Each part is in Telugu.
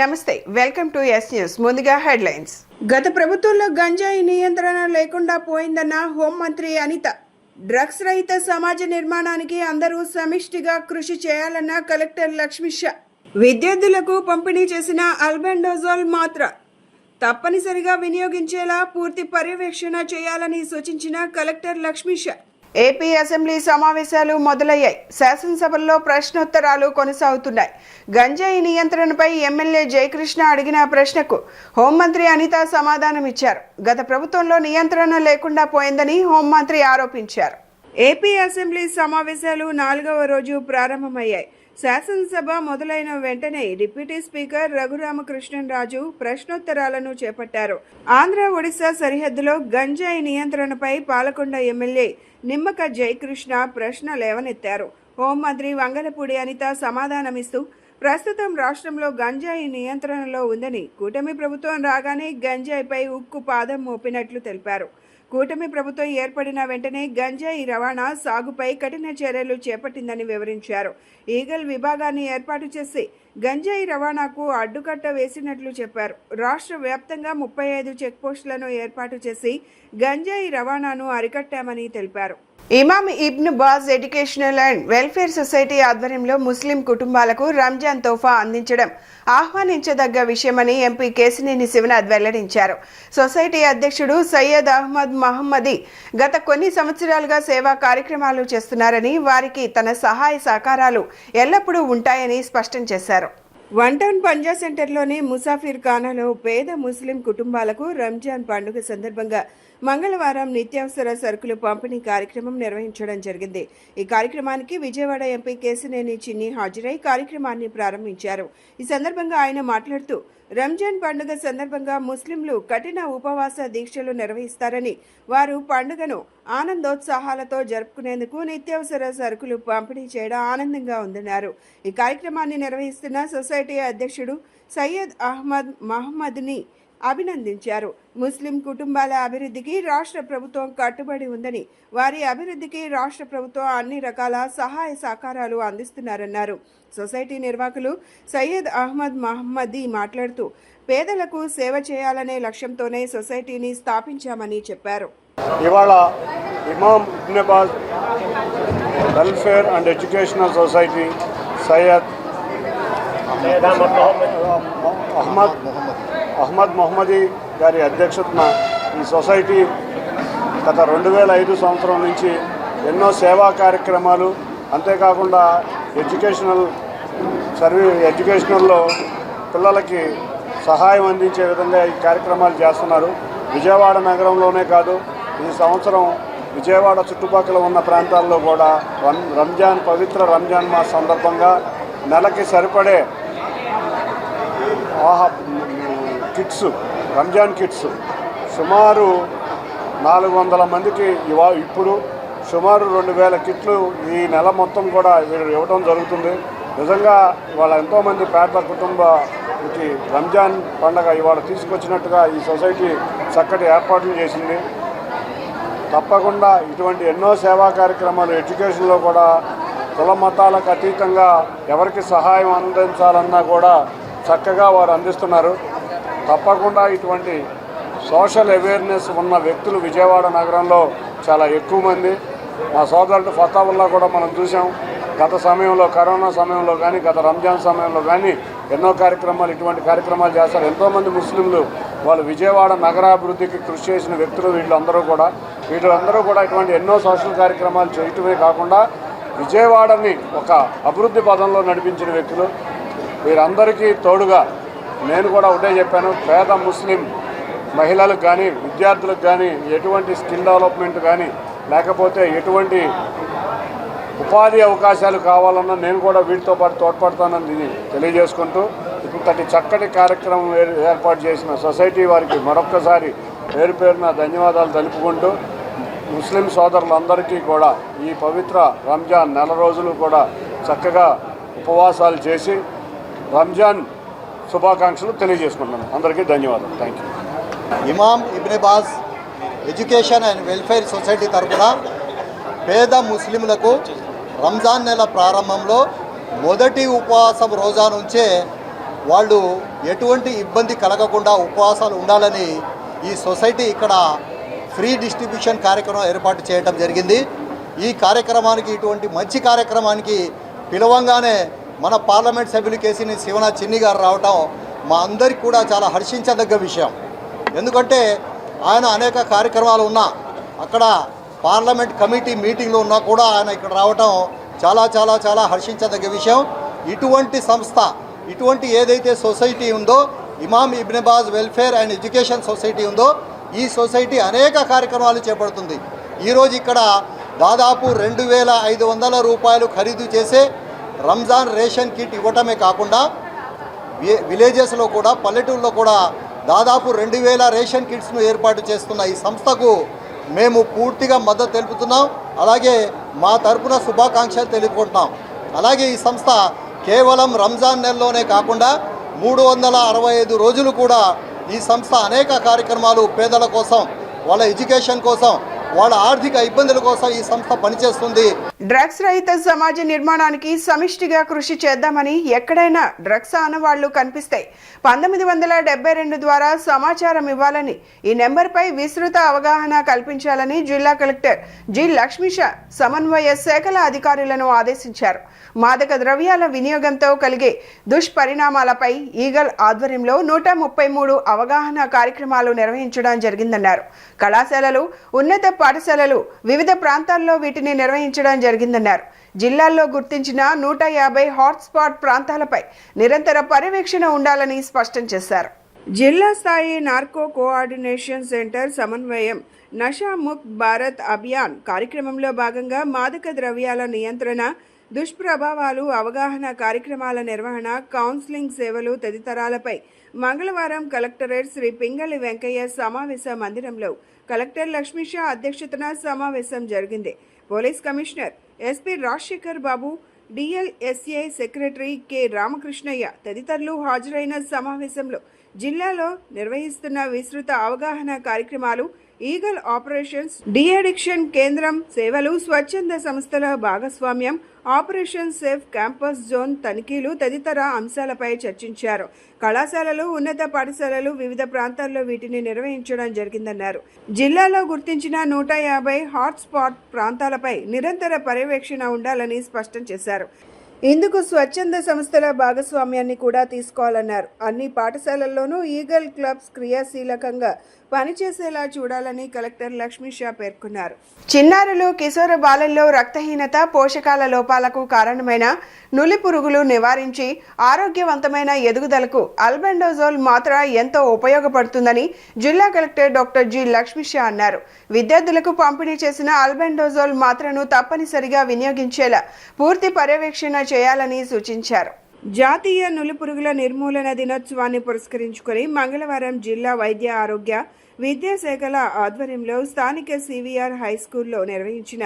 నమస్తే వెల్కమ్ టు ఎస్ న్యూస్. ముందుగా హెడ్లైన్స్. గత ప్రభుత్వంలో గంజాయి నియంత్రణ లేకుండా పోయిందన్న హోంమంత్రి అనిత. డ్రగ్స్ రహిత సమాజ నిర్మాణానికి అందరూ సమిష్టిగా కృషి చేయాలన్న కలెక్టర్ లక్ష్మీష. విద్యార్థులకు పంపిణీ చేసిన అల్బెండోజోల్ మాత్ర తప్పనిసరిగా వినియోగించేలా పూర్తి పర్యవేక్షణ చేయాలని సూచించిన కలెక్టర్ లక్ష్మీష. ఏపీ అసెంబ్లీ సమావేశాలు మొదలయ్యాయి. శాసనసభలో ప్రశ్నోత్తరాలు కొనసాగుతున్నాయి. గంజాయి నియంత్రణపై ఎమ్మెల్యే జయకృష్ణ అడిగిన ప్రశ్నకు హోంమంత్రి అనిత సమాధానమిచ్చారు. గత ప్రభుత్వంలో నియంత్రణ లేకుండా పోయిందని హోంమంత్రి ఆరోపించారు. ఏపీ అసెంబ్లీ సమావేశాలు 4వ రోజు ప్రారంభమయ్యాయి. శాసనసభ మొదలైన వెంటనే డిప్యూటీ స్పీకర్ రఘురామకృష్ణరాజు ప్రశ్నోత్తరాలను చేపట్టారు. ఆంధ్ర ఒడిశా సరిహద్దులో గంజాయి నియంత్రణపై పాలకొండ ఎమ్మెల్యే నిమ్మక జయకృష్ణ ప్రశ్న లేవనెత్తారు. హోంమంత్రి వంగలపూడి అనిత సమాధానమిస్తూ ప్రస్తుతం రాష్ట్రంలో గంజాయి నియంత్రణలో ఉందని, కూటమి ప్రభుత్వం రాగానే గంజాయిపై ఉక్కు పాదం మోపినట్లు తెలిపారు. కూటమి ప్రభుత్వం ఏర్పడిన వెంటనే గంజాయి రవాణా సాగుపై కఠిన చర్యలు చేపట్టిందని వివరించారు. ఈగల్ విభాగాన్ని ఏర్పాటు చేసి గంజాయి రవాణాకు అడ్డుకట్ట వేసినట్లు చెప్పారు. రాష్ట్ర వ్యాప్తంగా 35 చెక్పోస్టులను ఏర్పాటు చేసి గంజాయి రవాణాను అరికట్టామని తెలిపారు. Imam Ibn Baz educational and welfare society ఆధ్వర్యంలో ముస్లిం కుటుంబాలకు రంజాన్ తోఫా అందించడం ఆహ్వానించదగ్గ విషయమని ఎంపీ కేశినేని శివనాథ్ వెల్లడించారు. సొసైటీ అధ్యక్షుడు సయ్యద్ అహ్మద్ మహమ్మది గత కొన్ని సంవత్సరాలుగా సేవా కార్యక్రమాలు చేస్తున్నారని, వారికి తన సహాయ సహకారాలు ఎల్లప్పుడూ ఉంటాయని స్పష్టం చేశారు. వన్ టౌన్ పంజా సెంటర్లోని ముసాఫిర్ ఖానాలో పేద ముస్లిం కుటుంబాలకు రంజాన్ పండుగ సందర్భంగా మంగళవారం నిత్యావసర సరుకులు పంపిణీ కార్యక్రమం నిర్వహించడం జరిగింది. ఈ కార్యక్రమానికి విజయవాడ ఎంపీ కేశినేని చిన్ని హాజరై కార్యక్రమాన్ని ప్రారంభించారు. ఈ సందర్భంగా ఆయన మాట్లాడుతూ, రంజాన్ పండుగ సందర్భంగా ముస్లింలు కఠిన ఉపవాస దీక్షలు నిర్వహిస్తారని, వారు పండుగను ఆనందోత్సాహాలతో జరుపుకునేందుకు నిత్యావసర సరుకులు పంపిణీ చేయడం ఆనందంగా ఉందన్నారు. ఈ కార్యక్రమాన్ని నిర్వహిస్తున్న సొసైటీ అధ్యక్షుడు సయ్యద్ అహ్మద్ మహమ్మద్ని అభినందించారు. ముస్లిం కుటుంబాల అభివృద్ధికి రాష్ట్ర ప్రభుత్వం కట్టుబడి ఉందని, వారి అభివృద్ధికి రాష్ట్ర ప్రభుత్వం అన్ని రకాల సహాయ సహకారాలు అందిస్తున్నారన్నారు. సొసైటీ నిర్వాహకులు సయ్యద్ అహ్మద్ మహమ్మదీ మాట్లాడుతూ, పేదలకు సేవ చేయాలనే లక్ష్యంతోనే సొసైటీని స్థాపించామని చెప్పారు. ఇవాళ Imam Ibn Baz welfare and educational society Syed Ahmed Mohammadi గారి అధ్యక్షతన ఈ సొసైటీ గత 2005 సంవత్సరం నుంచి ఎన్నో సేవా కార్యక్రమాలు, అంతేకాకుండా ఎడ్యుకేషనల్లో పిల్లలకి సహాయం అందించే విధంగా ఈ కార్యక్రమాలు చేస్తున్నారు. విజయవాడ నగరంలోనే కాదు, ఈ సంవత్సరం విజయవాడ చుట్టుపక్కల ఉన్న ప్రాంతాల్లో కూడా పవిత్ర రంజాన్ మాస సందర్భంగా నెలకి సరిపడే రంజాన్ కిట్స్ సుమారు 400 మందికి ఇప్పుడు సుమారు 2000 కిట్లు ఈ నెల మొత్తం కూడా ఇవ్వడం జరుగుతుంది. నిజంగా ఇవాళ ఎంతోమంది పేద కుటుంబానికి రంజాన్ పండుగ ఇవాళ తీసుకొచ్చినట్టుగా ఈ సొసైటీ చక్కటి ఏర్పాట్లు చేసింది. తప్పకుండా ఇటువంటి ఎన్నో సేవా కార్యక్రమాలు ఎడ్యుకేషన్లో కూడా కుల మతాలకు అతీతంగా ఎవరికి సహాయం అందించాలన్నా కూడా చక్కగా వారు అందిస్తున్నారు. తప్పకుండా ఇటువంటి సోషల్ అవేర్నెస్ ఉన్న వ్యక్తులు విజయవాడ నగరంలో చాలా ఎక్కువ మంది. మా సోదరుడు ఫతావుల్లా కూడా మనం చూసాం. గత సమయంలో కరోనా సమయంలో కానీ, గత రంజాన్ సమయంలో కానీ ఎన్నో కార్యక్రమాలు, ఇటువంటి కార్యక్రమాలు చేస్తారు. ఎంతోమంది ముస్లింలు వాళ్ళు విజయవాడ నగరాభివృద్ధికి కృషి చేసిన వ్యక్తులు వీళ్ళందరూ కూడా ఇటువంటి ఎన్నో సోషల్ కార్యక్రమాలు చేయటమే కాకుండా విజయవాడని ఒక అభివృద్ధి పదంలో నడిపించిన వ్యక్తులు. వీరందరికీ తోడుగా నేను కూడా ఒకటే చెప్పాను, పేద ముస్లిం మహిళలకు కానీ, విద్యార్థులకు కానీ ఎటువంటి స్కిల్ డెవలప్మెంట్ కానీ, లేకపోతే ఎటువంటి ఉపాధి అవకాశాలు కావాలన్నా నేను కూడా వీటితో పాటు తోడ్పడతానని తెలియజేసుకుంటూ, ఇంతటి చక్కటి కార్యక్రమం ఏర్పాటు చేసిన సొసైటీ వారికి మరొక్కసారి పేరున ధన్యవాదాలు తెలుపుకుంటూ, ముస్లిం సోదరులందరికీ కూడా ఈ పవిత్ర రంజాన్ నెల రోజులు కూడా చక్కగా ఉపవాసాలు చేసి రంజాన్ శుభాకాంక్షలు తెలియజేసుకుంటున్నాను. అందరికీ ధన్యవాదాలు. Thank you. Imam Ibn Baz education and welfare society తరఫున పేద ముస్లింలకు రంజాన్ నెల ప్రారంభంలో మొదటి ఉపవాసం రోజా నుంచే వాళ్ళు ఎటువంటి ఇబ్బంది కలగకుండా ఉపవాసాలు ఉండాలని ఈ సొసైటీ ఇక్కడ ఫ్రీ డిస్ట్రిబ్యూషన్ కార్యక్రమం ఏర్పాటు చేయడం జరిగింది. ఈ కార్యక్రమానికి, ఇటువంటి మంచి కార్యక్రమానికి పిలవంగానే మన పార్లమెంట్ సభ్యులు కేసీని శివనాథ్ చిన్ని గారు రావటం మా అందరికి కూడా చాలా హర్షించదగ్గ విషయం. ఎందుకంటే ఆయన అనేక కార్యక్రమాలు ఉన్నా, అక్కడ పార్లమెంట్ కమిటీ మీటింగ్లో ఉన్నా కూడా ఆయన ఇక్కడ రావటం చాలా చాలా చాలా హర్షించదగ్గ విషయం. ఇటువంటి సంస్థ, ఇటువంటి ఏదైతే సొసైటీ ఉందో, ఇమామ్ ఇబ్నే బాజ్ వెల్ఫేర్ అండ్ ఎడ్యుకేషన్ సొసైటీ ఉందో, ఈ సొసైటీ అనేక కార్యక్రమాలు చేపడుతుంది. ఈరోజు ఇక్కడ దాదాపు 2,500 రూపాయలు ఖరీదు చేసే రంజాన్ రేషన్ కిట్ ఇవ్వటమే కాకుండా విలేజెస్లో కూడా, పల్లెటూరులో కూడా దాదాపు 2,000 రేషన్ కిట్స్ను ఏర్పాటు చేస్తున్న ఈ సంస్థకు మేము పూర్తిగా మద్దతు తెలుపుతున్నాం. అలాగే మా తరపున శుభాకాంక్షలు తెలుపుకుంటున్నాం. అలాగే ఈ సంస్థ కేవలం రంజాన్ నెలలోనే కాకుండా 365 రోజులు కూడా ఈ సంస్థ అనేక కార్యక్రమాలు పేదల కోసం, వాళ్ళ ఎడ్యుకేషన్ కోసం, వాళ్ళ ఆర్థిక ఇబ్బందుల కోసం ఈ సంస్థ పనిచేస్తుంది. డ్రగ్స్ రహిత సమాజ నిర్మాణానికి సమిష్టిగా కృషి చేద్దామని ఎక్కడైనా డ్రగ్స్ ఆనవాళ్లు కనిపిస్తే 1972 ద్వారా సమాచారం ఇవ్వాలని, ఈ నెంబర్పై విస్తృత అవగాహన కల్పించాలని జిల్లా కలెక్టర్ జి లక్ష్మీష సమన్వయ శాఖల అధికారులను ఆదేశించారు. మాదక ద్రవ్యాల వినియోగంతో కలిగే దుష్పరిణామాలపై ఈగల్ ఆధ్వర్యంలో 133 అవగాహన కార్యక్రమాలు నిర్వహించడం జరిగిందన్నారు. కళాశాలలు, ఉన్నత పాఠశాలలు వివిధ ప్రాంతాల్లో వీటిని నిర్వహించడం జరిగిందన్నారు. జిల్లాల్లో గుర్తించిన 150 హాట్స్పాట్ ప్రాంతాలపై నిరంతర పర్యవేక్షణ ఉండాలని స్పష్టం చేశారు. జిల్లా స్థాయి నార్కో కోఆర్డినేషన్ సెంటర్ సమన్వయం నషా ముక్త్ భారత్ అభియాన్ కార్యక్రమంలో భాగంగా మాదక ద్రవ్యాల నియంత్రణ, దుష్ప్రభావాలు, అవగాహన కార్యక్రమాల నిర్వహణ, కౌన్సిలింగ్ సేవలు తదితరాలపై మంగళవారం కలెక్టరేట్ శ్రీ పింగళి వెంకయ్య సమావేశ మందిరంలో కలెక్టర్ లక్ష్మీషా అధ్యక్షతన సమావేశం జరిగింది. పోలీస్ కమిషనర్ ఎస్పీ రాజశేఖర్ బాబు, డిఎల్ఎస్ఏ సెక్రటరీ కె రామకృష్ణయ్య తదితరులు హాజరైన సమావేశంలో జిల్లాలో నిర్వహిస్తున్న విస్తృత అవగాహన కార్యక్రమాలు, ఈగల్ ఆపరేషన్స్, డిఅడిక్షన్ కేంద్రం సేవలు, స్వచ్ఛంద సంస్థల భాగస్వామ్యం, ఆపరేషన్ సేఫ్ క్యాంపస్ జోన్ తనిఖీలు తదితర అంశాలపై చర్చించారు. కళాశాలలు, ఉన్నత పాఠశాలలు వివిధ ప్రాంతాల్లో వీటిని నిర్వహించడం జరిగిందన్నారు. జిల్లాలో గుర్తించిన 150 హాట్స్పాట్ ప్రాంతాలపై నిరంతర పర్యవేక్షణ ఉండాలని స్పష్టం చేశారు. ఇందుకు స్వచ్ఛంద సంస్థల భాగస్వామ్యాన్ని కూడా తీసుకోవాలన్నారు. అన్ని పాఠశాలల్లోనూ ఈగల్ క్లబ్స్ క్రియాశీలకంగా పనిచేసేలా చూడాలని కలెక్టర్ లక్ష్మీషా పేర్కొన్నారు. చిన్నారులు, కిశోర బాలల్లో రక్తహీనత, పోషకాల లోపాలకు కారణమైన నులి పురుగులు నివారించి ఆరోగ్యవంతమైన ఎదుగుదలకు అల్బెండోజోల్ మాత్ర ఎంతో ఉపయోగపడుతుందని జిల్లా కలెక్టర్ డాక్టర్ జి లక్ష్మీషా అన్నారు. విద్యార్థులకు పంపిణీ చేసిన అల్బెండోజోల్ మాత్రను తప్పనిసరిగా వినియోగించేలా పూర్తి పర్యవేక్షణ చేయాలని సూచించారు. జాతీయ నులిపురుగుల నిర్మూలన దినోత్సవాన్ని పురస్కరించుకొని మంగళవారం జిల్లా వైద్య ఆరోగ్య విద్యాశాఖల ఆధ్వర్యంలో స్థానిక సివిఆర్ హై స్కూల్లో నిర్వహించిన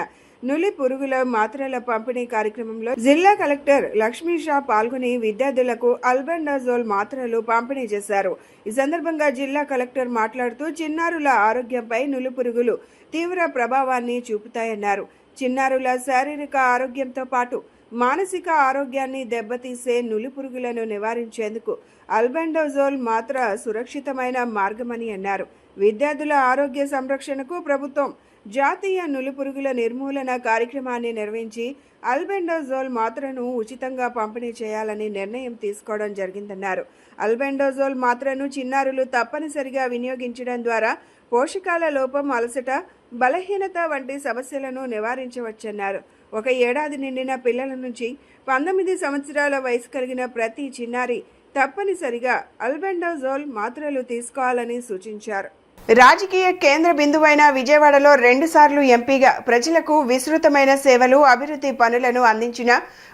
నులి పురుగుల మాత్రల పంపిణీ కార్యక్రమంలో జిల్లా కలెక్టర్ లక్ష్మీషా పాల్గొని విద్యార్థులకు అల్బెండజోల్ మాత్రలు పంపిణీ చేశారు. ఈ సందర్భంగా జిల్లా కలెక్టర్ మాట్లాడుతూ చిన్నారుల ఆరోగ్యంపై నులి పురుగులు తీవ్ర ప్రభావాన్ని చూపుతాయన్నారు. చిన్నారుల శారీరక ఆరోగ్యంతో పాటు మానసిక ఆరోగ్యాన్ని దెబ్బతీసే నులి పురుగులను నివారించేందుకు అల్బెండజోల్ మాత్ర సురక్షితమైన మార్గమని అన్నారు. విద్యార్థుల ఆరోగ్య సంరక్షణకు ప్రభుత్వం జాతీయ నులిపురుగుల నిర్మూలన కార్యక్రమాన్ని నిర్వహించి అల్బెండజోల్ మాత్రను ఉచితంగా పంపిణీ చేయాలని నిర్ణయం తీసుకోవడం జరిగిందన్నారు. అల్బెండజోల్ మాత్రను చిన్నారులు తప్పనిసరిగా వినియోగించడం ద్వారా పోషకాల లోపం, అలసట, బలహీనత వంటి సమస్యలను నివారించవచ్చన్నారు. ఒక ఏడాది నిండిన పిల్లల నుంచి 19 సంవత్సరాల వయసు కలిగిన ప్రతి చిన్నారి తప్పనిసరిగా అల్బెండజోల్ మాత్రలు తీసుకోవాలని సూచించారు. రాజకీయ కేంద్ర బిందువైన విజయవాడలో 2 సార్లు ఎంపీగా ప్రజలకు విస్తృతమైన సేవలు, అభివృద్ధి పనులను అందించిన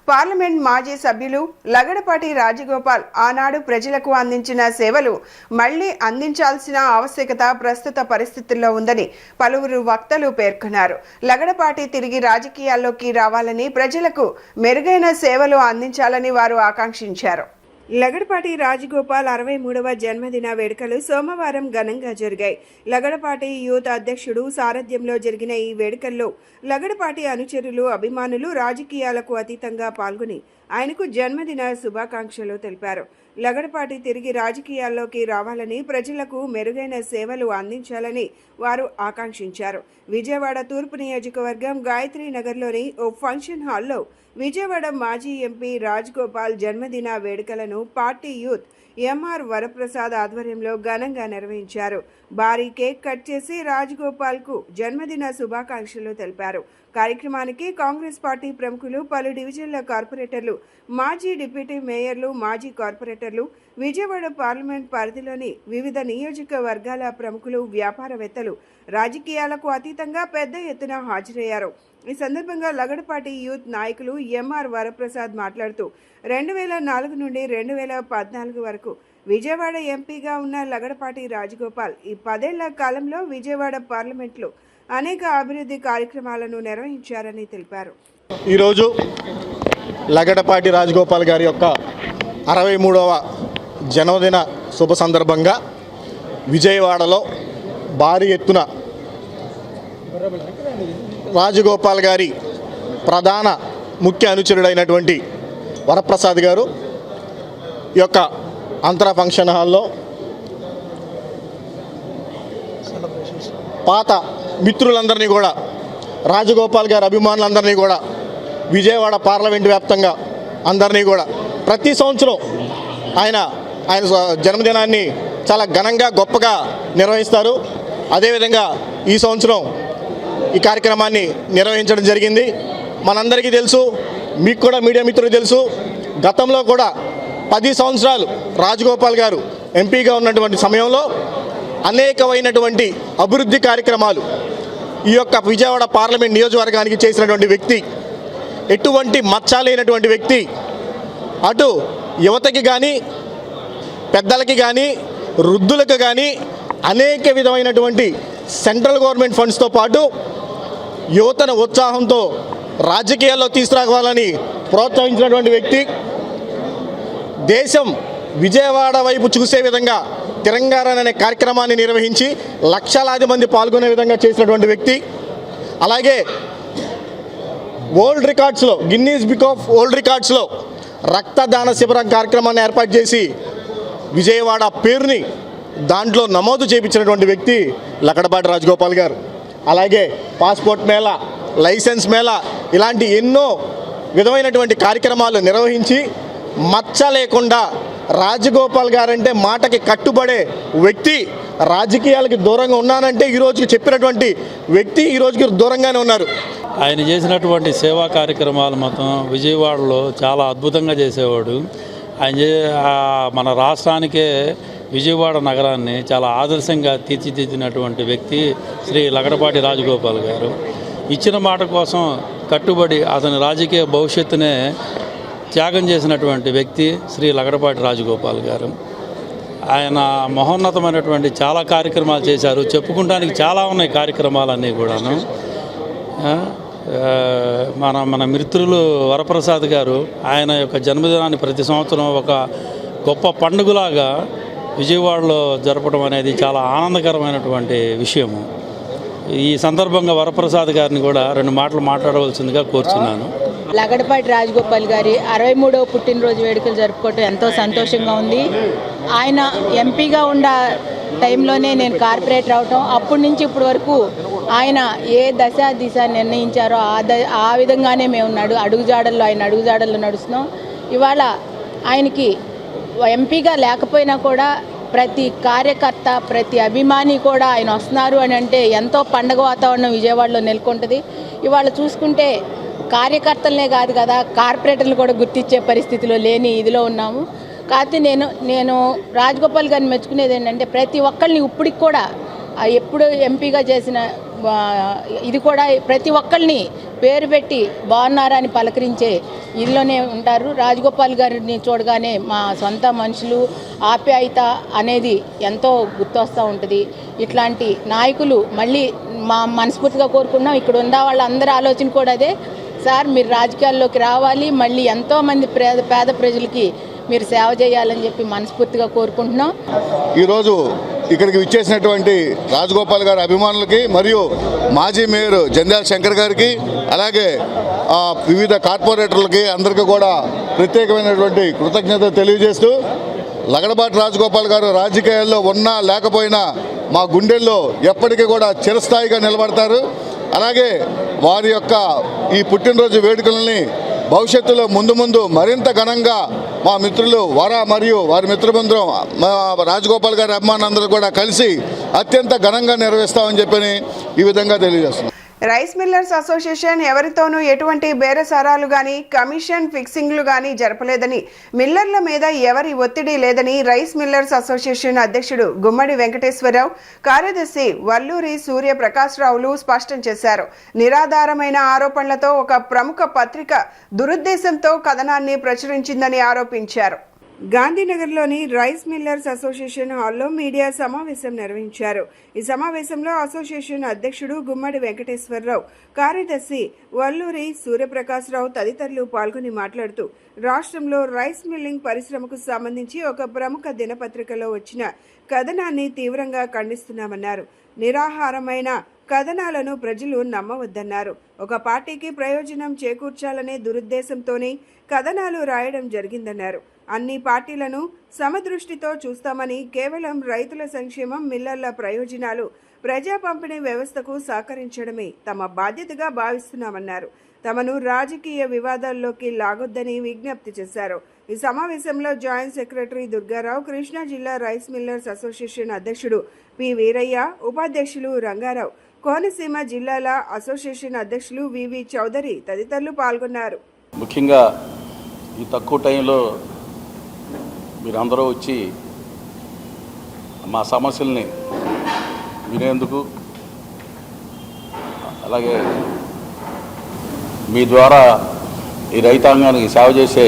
పార్లమెంట్ మాజీ సభ్యులు లగడపాటి రాజగోపాల్ ఆనాడు ప్రజలకు అందించిన సేవలు మళ్లీ అందించాల్సిన ఆవశ్యకత ప్రస్తుత పరిస్థితుల్లో ఉందని పలువురు వక్తలు పేర్కొన్నారు. లగడపాటి తిరిగి రాజకీయాల్లోకి రావాలని, ప్రజలకు మెరుగైన సేవలు అందించాలని వారు ఆకాంక్షించారు. లగడపాటి రాజగోపాల్ 63వ జన్మదిన వేడుకలు సోమవారం ఘనంగా జరిగాయి. లగడపాటి యూత్ అధ్యక్షుడు సారథ్యంలో జరిగిన ఈ వేడుకల్లో లగడపాటి అనుచరులు, అభిమానులు రాజకీయాలకు అతీతంగా పాల్గొని ఆయనకు జన్మదిన శుభాకాంక్షలు తెలిపారు. లగడపాటి తిరిగి రాజకీయాల్లోకి రావాలని, ప్రజలకు మెరుగైన సేవలు అందించాలని వారు ఆకాంక్షించారు. విజయవాడ తూర్పు నియోజకవర్గం గాయత్రి నగర్లోని ఓ ఫంక్షన్ హాల్లో విజయవాడ మాజీ ఎంపీ రాజగోపాల్ జన్మదిన వేడుకలను పార్టీ యూత్ ఎంఆర్ వరప్రసాద్ ఆధ్వర్యంలో ఘనంగా నిర్వహించారు. భారీ కేక్ కట్ చేసి రాజగోపాల్కు జన్మదిన శుభాకాంక్షలు తెలిపారు. కార్యక్రమానికి కాంగ్రెస్ పార్టీ ప్రముఖులు, పలు డివిజన్ల కార్పొరేటర్లు, మాజీ డిప్యూటీ మేయర్లు, మాజీ కార్పొరేటర్లు, విజయవాడ పార్లమెంట్ పరిధిలోని వివిధ నియోజకవర్గాల ప్రముఖులు, వ్యాపారవేత్తలు రాజకీయాలకు అతీతంగా పెద్ద ఎత్తున హాజరయ్యారు. ఈ సందర్భంగా లగడపాటి యూత్ నాయకులు ఎంఆర్ వరప్రసాద్ మాట్లాడుతూ 2004 నుండి 2014 వరకు విజయవాడ ఎంపీగా ఉన్న లగడపాటి రాజగోపాల్ ఈ 10 ఏళ్ల కాలంలో విజయవాడ పార్లమెంట్లో అనేక అభివృద్ధి కార్యక్రమాలను నిర్వహించారని తెలిపారు. ఈరోజు లగడపాటి రాజగోపాల్ గారి యొక్క 63వ జన్మదిన శుభ సందర్భంగా విజయవాడలో భారీ ఎత్తున రాజగోపాల్ గారి ప్రధాన ముఖ్య అనుచరుడైనటువంటి వరప్రసాద్ గారు ఈ యొక్క అంతర ఫంక్షన్ హాల్లో పాత మిత్రులందరినీ కూడా, రాజగోపాల్ గారి అభిమానులందరినీ కూడా, విజయవాడ పార్లమెంట్ వ్యాప్తంగా అందరినీ కూడా ప్రతి సంవత్సరం ఆయన జన్మదినాన్ని చాలా ఘనంగా గొప్పగా నిర్వహిస్తారు. అదేవిధంగా ఈ సంవత్సరం ఈ కార్యక్రమాన్ని నిర్వహించడం జరిగింది. మనందరికీ తెలుసు, మీకు కూడా మీడియా మిత్రులకు తెలుసు, గతంలో కూడా 10 సంవత్సరాలు రాజగోపాల్ గారు ఎంపీగా ఉన్నటువంటి సమయంలో అనేకమైనటువంటి అభివృద్ధి కార్యక్రమాలు ఈ యొక్క విజయవాడ పార్లమెంట్ నియోజకవర్గానికి చేసినటువంటి వ్యక్తి, ఎటువంటి మచ్చ లేనటువంటి వ్యక్తి. అటు యువతకి కానీ, పెద్దలకి కానీ, వృద్ధులకు కానీ అనేక విధమైనటువంటి సెంట్రల్ గవర్నమెంట్ ఫండ్స్తో పాటు యువతను ఉత్సాహంతో రాజకీయాల్లో తీసుకురావాలని ప్రోత్సహించినటువంటి వ్యక్తి. దేశం విజయవాడ వైపు చూసే విధంగా తెలంగాణ అనే కార్యక్రమాన్ని నిర్వహించి లక్షలాది మంది పాల్గొనే విధంగా చేసినటువంటి వ్యక్తి. అలాగే వరల్డ్ రికార్డ్స్లో, గిన్నీస్ బుక్ ఆఫ్ వరల్డ్ రికార్డ్స్లో రక్తదాన శిబిరం కార్యక్రమాన్ని ఏర్పాటు చేసి విజయవాడ పేరుని దాంట్లో నమోదు చేయించినటువంటి వ్యక్తి లగడపాటి రాజగోపాల్ గారు. అలాగే పాస్పోర్ట్ మేళా, లైసెన్స్ మేళా ఇలాంటి ఎన్నో విధమైనటువంటి కార్యక్రమాలు నిర్వహించి మచ్చ లేకుండా రాజగోపాల్ గారంటే మాటకి కట్టుబడే వ్యక్తి. రాజకీయాలకి దూరంగా ఉన్నానంటే ఈరోజు చెప్పినటువంటి వ్యక్తి ఈరోజుకి దూరంగానే ఉన్నారు. ఆయన చేసినటువంటి సేవా కార్యక్రమాలు మొత్తం విజయవాడలో చాలా అద్భుతంగా చేసేవాడు. ఆయన మన రాష్ట్రానికే విజయవాడ నగరాన్ని చాలా ఆదర్శంగా తీర్చిదిద్దినటువంటి వ్యక్తి శ్రీ లగడపాటి రాజగోపాల్ గారు. ఇచ్చిన మాట కోసం కట్టుబడి అతని రాజకీయ భవిష్యత్తునే త్యాగం చేసినటువంటి వ్యక్తి శ్రీ లగడపాటి రాజగోపాల్ గారు. ఆయన మహోన్నతమైనటువంటి చాలా కార్యక్రమాలు చేశారు. చెప్పుకుంటానికి చాలా ఉన్నాయి కార్యక్రమాలన్నీ కూడాను. మన మిత్రులు వరప్రసాద్ గారు ఆయన యొక్క జన్మదినాన్ని ప్రతి సంవత్సరం ఒక గొప్ప పండుగలాగా విజయవాడలో జరపడం అనేది చాలా ఆనందకరమైనటువంటి విషయము. ఈ సందర్భంగా వరప్రసాద్ గారిని కూడా 2 మాటలు మాట్లాడవలసిందిగా కోరుచున్నాను. లగడపాటి రాజగోపాల్ గారి 63వ పుట్టినరోజు వేడుకలు జరుపుకోవటం ఎంతో సంతోషంగా ఉంది. ఆయన ఎంపీగా ఉన్న టైంలోనే నేను కార్పొరేటర్ అవటం, అప్పటి నుంచి ఇప్పటి వరకు ఆయన ఏ దశ దిశ నిర్ణయించారో ఆ విధంగానే మేము ఆయన అడుగుజాడల్లో నడుస్తున్నాం. ఇవాళ ఆయనకి ఎంపీగా లేకపోయినా కూడా ప్రతి కార్యకర్త, ప్రతి అభిమాని కూడా ఆయన వస్తున్నారు అని అంటే ఎంతో పండగ వాతావరణం విజయవాడలో నెలకొంటుంది. ఇవాళ చూసుకుంటే కార్యకర్తలనే కాదు కదా, కార్పొరేటర్లు కూడా గుర్తించే పరిస్థితిలో లేని ఇదిలో ఉన్నాము. కాకపోతే నేను రాజగోపాల్ గారిని మెచ్చుకునేది ఏంటంటే ప్రతి ఒక్కరిని ఇప్పటికి కూడా ఎప్పుడు ఎంపీగా చేసిన ఇది కూడా ప్రతి ఒక్కరిని పేరు పెట్టి బాగున్నారా అని పలకరించే ఇదిలోనే ఉంటారు. రాజగోపాల్ గారిని చూడగానే మా సొంత మనుషులు ఆప్యాయత అనేది ఎంతో గుర్తొస్తూ ఉంటుంది. ఇట్లాంటి నాయకులు మళ్ళీ మా మనస్ఫూర్తిగా కోరుకున్నాం. ఇక్కడ ఉన్న వాళ్ళందరి ఆలోచన కూడా అదే, సార్ మీరు రాజకీయాల్లోకి రావాలి, మళ్ళీ ఎంతోమంది పేద ప్రజలకి మీరు సేవ చేయాలని చెప్పి మనస్ఫూర్తిగా కోరుకుంటున్నాం. ఈరోజు ఇక్కడికి విచ్చేసినటువంటి రాజగోపాల్ గారి అభిమానులకి మరియు మాజీ మేయర్ జంధ్యాల శంకర్ గారికి, అలాగే వివిధ కార్పొరేటర్లకి అందరికీ కూడా ప్రత్యేకమైనటువంటి కృతజ్ఞత తెలియజేస్తూ లగడబాటి రాజగోపాల్ గారు రాజకీయాల్లో ఉన్నా లేకపోయినా మా గుండెల్లో ఎప్పటికీ కూడా చిరస్థాయిగా నిలబడతారు. అలాగే వారి యొక్క ఈ పుట్టినరోజు వేడుకలని భవిష్యత్తులో ముందు మరింత ఘనంగా మా మిత్రులు వర మరియు వారి మిత్రబృందం మా రాజగోపాల్ గారి అభిమానులందరూ కూడా కలిసి అత్యంత ఘనంగా నిర్వహిస్తామని చెప్పని ఈ విధంగా తెలియజేస్తున్నాం. రైస్ మిల్లర్స్ అసోసియేషన్ ఎవరితోనూ ఎటువంటి బేరసారాలు గాని కమిషన్ ఫిక్సింగ్లు గాని జరపలేదని, మిల్లర్ల మీద ఎవరి ఒత్తిడి లేదని రైస్ మిల్లర్స్ అసోసియేషన్ అధ్యక్షుడు గుమ్మడి వెంకటేశ్వరరావు, కార్యదర్శి వల్లూరి సూర్యప్రకాశ్రావులు స్పష్టం చేశారు. నిరాధారమైన ఆరోపణలతో ఒక ప్రముఖ పత్రిక దురుద్దేశంతో కథనాన్ని ప్రచురించిందని ఆరోపించారు. గాంధీనగర్లోని రైస్ మిల్లర్స్ అసోసియేషన్ హాల్లో మీడియా సమావేశం నిర్వహించారు. ఈ సమావేశంలో అసోసియేషన్ అధ్యక్షుడు గుమ్మడి వెంకటేశ్వరరావు, కార్యదర్శి వల్లూరి సూర్యప్రకాశ్రావు తదితరులు పాల్గొని మాట్లాడుతూ, రాష్ట్రంలో రైస్ మిల్లింగ్ పరిశ్రమకు సంబంధించి ఒక ప్రముఖ దినపత్రికలో వచ్చిన కథనాన్ని తీవ్రంగా ఖండిస్తున్నామన్నారు. నిరాహారమైన కథనాలను ప్రజలు నమ్మవద్దన్నారు. ఒక పార్టీకి ప్రయోజనం చేకూర్చాలనే దురుద్దేశంతోనే కథనాలు రాయడం జరిగిందన్నారు. అన్ని పార్టీలను సమదృష్టితో చూస్తామని, కేవలం రైతుల సంక్షేమం, మిల్లర్ల ప్రయోజనాలు, ప్రజా పంపిణీ వ్యవస్థకు సహకరించడమే తమ బాధ్యతగా భావిస్తున్నామన్నారు. తమను రాజకీయ వివాదాల్లోకి లాగొద్దని విజ్ఞప్తి చేశారు. ఈ సమావేశంలో జాయింట్ సెక్రటరీ దుర్గారావు, కృష్ణా జిల్లా రైస్ మిల్లర్స్ అసోసియేషన్ అధ్యక్షుడు పి వీరయ్య, ఉపాధ్యక్షులు రంగారావు, కోనసీమ జిల్లాల అసోసియేషన్ అధ్యక్షులు వివి చౌదరి తదితరులు పాల్గొన్నారు. ముఖ్యంగా ఈ తక్కువ టైంలో మీరందరూ వచ్చి మా సమస్యల్ని వినేందుకు, అలాగే మీ ద్వారా ఈ రైతాంగానికి సేవ చేసే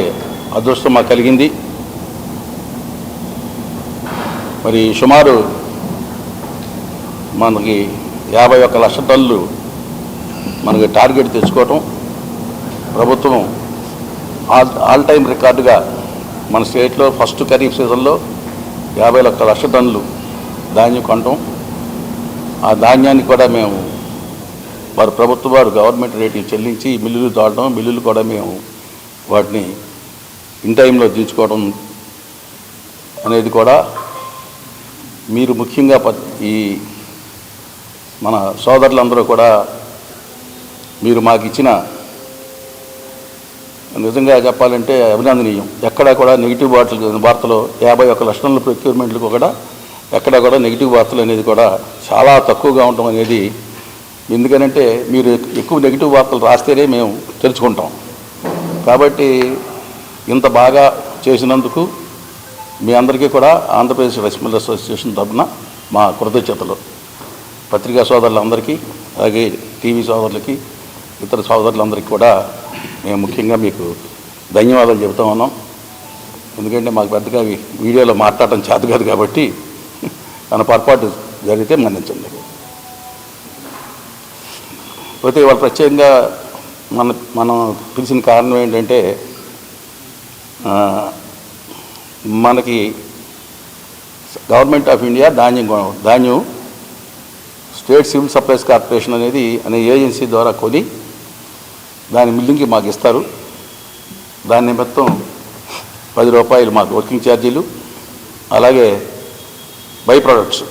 అదృష్టం మాకు కలిగింది. మరి సుమారు మనకి 51 లక్షల టన్నులు మనకి టార్గెట్ తెచ్చుకోవటం, ప్రభుత్వం ఆల్ టైం రికార్డుగా మన స్టేట్లో ఫస్ట్ ఖరీఫ్ సీజన్లో 51 లక్షల టన్నులు ధాన్యం కొనటం, ఆ ధాన్యాన్ని కూడా మేము వారు ప్రభుత్వ వారు గవర్నమెంట్ రేటింగ్ చెల్లించి మిల్లులు తోడటం, మిల్లులు కూడా మేము వాటిని ఇన్ టైంలో దించుకోవడం అనేది కూడా మీరు ముఖ్యంగా ఈ మన సోదరులందరూ కూడా మీరు మాకు ఇచ్చిన, నిజంగా చెప్పాలంటే అభినందనీయం. ఎక్కడా కూడా నెగిటివ్ వార్తలు 51 లక్షల టన్నుల ప్రొక్యూర్మెంట్లకు కూడా ఎక్కడా కూడా నెగిటివ్ వార్తలు అనేది కూడా చాలా తక్కువగా ఉండటం అనేది, ఎందుకనంటే మీరు ఎక్కువ నెగిటివ్ వార్తలు రాస్తేనే మేము తెలుసుకుంటాం. కాబట్టి ఇంత బాగా చేసినందుకు మీ అందరికీ కూడా ఆంధ్రప్రదేశ్ రైస్ మిల్లర్స్ అసోసియేషన్ తరఫున మా కృతజ్ఞతలు. పత్రికా సోదరులందరికీ, అలాగే టీవీ సోదరులకి, ఇతర సోదరులందరికీ కూడా మేము ముఖ్యంగా మీకు ధన్యవాదాలు చెబుతా ఉన్నాం. ఎందుకంటే మాకు పెద్దగా వీడియోలో మాట్లాడటం చేత కాదు కాబట్టి మన పొరపాటు జరిగితే మన్నించండి. పోతే ఇవాళ ప్రత్యేకంగా మనం పిలిచిన కారణం ఏంటంటే, మనకి గవర్నమెంట్ ఆఫ్ ఇండియా ధాన్యం స్టేట్ సివిల్ సప్లైస్ కార్పొరేషన్ అనే ఏజెన్సీ ద్వారా కొని దాని మిల్లింగ్కి మాకు ఇస్తారు. దాని నిమిత్తం 10 రూపాయలు మాకు వర్కింగ్ ఛార్జీలు, అలాగే బై ప్రొడక్ట్స్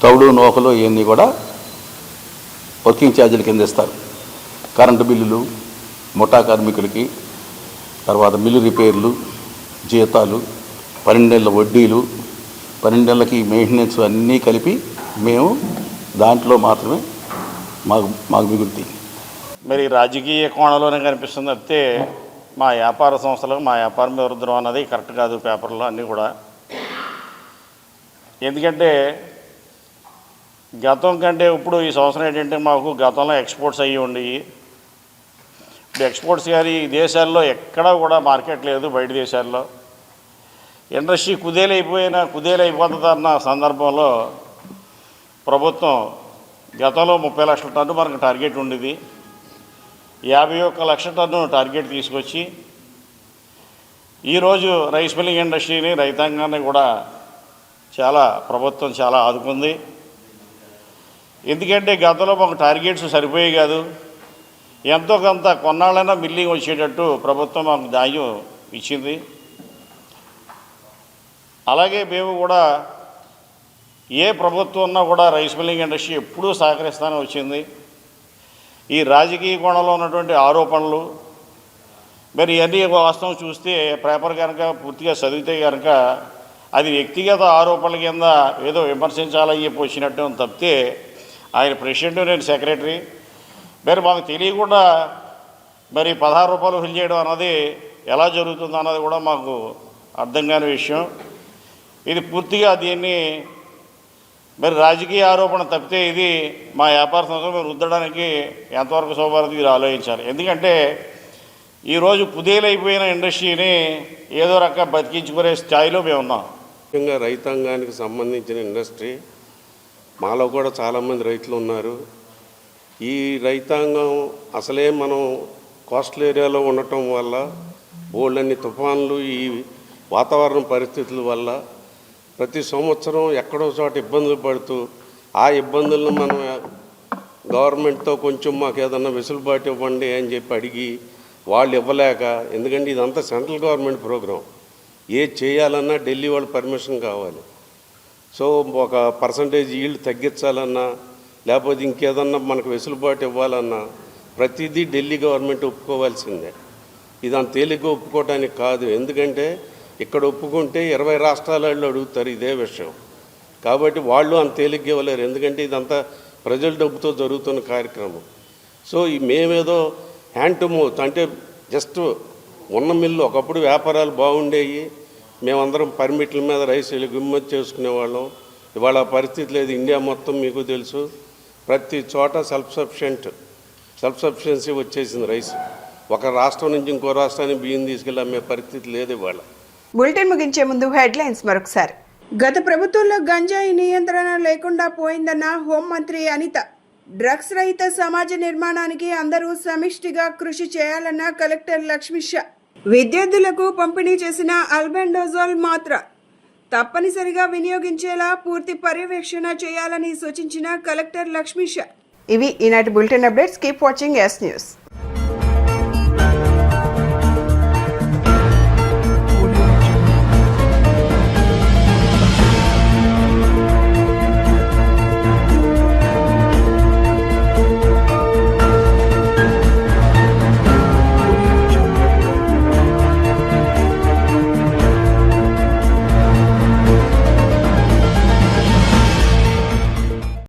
తౌడు, నూకలు ఇవన్నీ కూడా వర్కింగ్ ఛార్జీల కింద ఇస్తారు. కరెంటు బిల్లులు, ముఠా కార్మికులకి, తర్వాత మిల్లు రిపేర్లు, జీతాలు, 12 నెలల వడ్డీలు, 12 నెలలకి మెయింటెనెన్స్ అన్నీ కలిపి మేము దాంట్లో మాత్రమే మాకు మిగులుతాయి. మరి రాజకీయ కోణంలోనే కనిపిస్తుంది తప్పితే మా వ్యాపార సంస్థలకు మా వ్యాపారం విరుద్ధం అన్నది కరెక్ట్ కాదు. పేపర్లో అన్నీ కూడా, ఎందుకంటే గతం కంటే ఇప్పుడు ఈ సంవత్సరం ఏంటంటే మాకు గతంలో ఎక్స్పోర్ట్స్ అయ్యి ఉండేవి. ఇప్పుడు ఎక్స్పోర్ట్స్ కానీ ఈ దేశాల్లో ఎక్కడా కూడా మార్కెట్ లేదు. బయట దేశాల్లో ఇండస్ట్రీ కుదేలైపోతుందన్న సందర్భంలో ప్రభుత్వం గతంలో 30 లక్షల టన్ను మనకు టార్గెట్ ఉండేది. 51 లక్షల టన్ను టార్గెట్ తీసుకొచ్చి ఈరోజు రైస్ మిల్లింగ్ ఇండస్ట్రీని, రైతాంగాన్ని కూడా ప్రభుత్వం చాలా ఆదుకుంది. ఎందుకంటే గతంలో మాకు టార్గెట్స్ సరిపోయి కాదు, ఎంతో కొంత కొన్నాళ్ళైనా మిల్లింగ్ వచ్చేటట్టు ప్రభుత్వం మాకు ధాన్యం ఇచ్చింది. అలాగే మేము కూడా ఏ ప్రభుత్వం ఉన్నా కూడా రైస్ మిల్లింగ్ ఇండస్ట్రీ ఎప్పుడూ సహకరిస్తూనే వచ్చింది. ఈ రాజకీయ కోణంలో ఉన్నటువంటి ఆరోపణలు మరి ఇవన్నీ వాస్తవం చూస్తే పేపర్ కనుక పూర్తిగా చదివితే కనుక అది వ్యక్తిగత ఆరోపణల కింద ఏదో విమర్శించాలని చెప్పి వచ్చినట్టు తప్పితే ఆయన ప్రెసిడెంట్, నేను సెక్రటరీ, మరి మాకు తెలియకుండా మరి 16 రూపాయలు ఫిల్ చేయడం అన్నది ఎలా జరుగుతుంది అన్నది కూడా మాకు అర్థం కాని విషయం. ఇది పూర్తిగా దీన్ని మరి రాజకీయ ఆరోపణ తప్పితే ఇది మా వ్యాపార సంస్థలు మేము రుద్దడానికి ఎంతవరకు శోభారది మీరు ఆలోచించాలి. ఎందుకంటే ఈరోజు కుదేలైపోయిన ఇండస్ట్రీని ఏదో రకంగా బతికించుకునే స్థాయిలో మేము ఉన్నాం. ముఖ్యంగా రైతాంగానికి సంబంధించిన ఇండస్ట్రీ, మాలో కూడా చాలామంది రైతులు ఉన్నారు. ఈ రైతాంగం అసలే మనం కోస్టల్ ఏరియాలో ఉండటం వల్ల బోళ్ళన్ని తుఫాన్లు, ఈ వాతావరణ పరిస్థితుల వల్ల ప్రతి సంవత్సరం ఎక్కడో చోట ఇబ్బందులు పడుతూ ఆ ఇబ్బందులను మనం గవర్నమెంట్తో కొంచెం మాకు ఏదన్నా వెసులుబాటు ఇవ్వండి అని చెప్పి అడిగి వాళ్ళు ఇవ్వలేక, ఎందుకంటే ఇదంతా సెంట్రల్ గవర్నమెంట్ ప్రోగ్రాం, ఏది చేయాలన్నా ఢిల్లీ వాళ్ళ పర్మిషన్ కావాలి. సో ఒక పర్సంటేజ్ ఈల్డ్ తగ్గించాలన్నా లేకపోతే ఇంకేదన్నా మనకు వెసులుబాటు ఇవ్వాలన్నా ప్రతిదీ ఢిల్లీ గవర్నమెంట్ ఒప్పుకోవాల్సిందే. ఇది అంత తేలిగ్గా ఒప్పుకోవడానికి కాదు. ఎందుకంటే ఇక్కడ ఒప్పుకుంటే 20 రాష్ట్రాల వాళ్ళు అడుగుతారు ఇదే విషయం. కాబట్టి వాళ్ళు అంత తేలిగ్గా ఇవ్వలేరు, ఎందుకంటే ఇదంతా ప్రజల డబ్బుతో జరుగుతున్న కార్యక్రమం. సో మేమేదో హ్యాండ్ టు మౌత్, అంటే జస్ట్ ఉన్న మిల్లు, ఒకప్పుడు వ్యాపారాలు బాగుండేవి, మేమందరం పర్మిట్ల మీద రైస్ ఎగుమతి చేసుకునేవాళ్ళం. ఇవాళ పరిస్థితి లేదు. ఇండియా మొత్తం మీకు తెలుసు, ప్రతి చోట సెల్ఫ్ సఫిషియన్సీ వచ్చేసింది రైస్. ఒక రాష్ట్రం నుంచి ఇంకో రాష్ట్రానికి బియ్యం తీసుకెళ్ళి అమ్మే పరిస్థితి లేదు ఇవాళ. బులెటిన్ ముగించే ముందు హెడ్లైన్స్ మరొకసారి. గత ప్రభుత్వంలో గంజాయి నియంత్రణ లేకుండా పోయిందన్న హోంమంత్రి అనిత. డ్రగ్స్ రహిత సమాజ నిర్మాణానికి అందరూ సమిష్టిగా కృషి చేయాలన్న కలెక్టర్ లక్ష్మీష. విద్యార్థులకు పంపిణీ చేసిన అల్బెండోజోల్ మాత్ర తప్పనిసరిగా వినియోగించేలా పూర్తి పర్యవేక్షణ చేయాలని సూచించిన కలెక్టర్ లక్ష్మీష. ఇవి ఈనాటి bulletin updates. Keep watching yes news.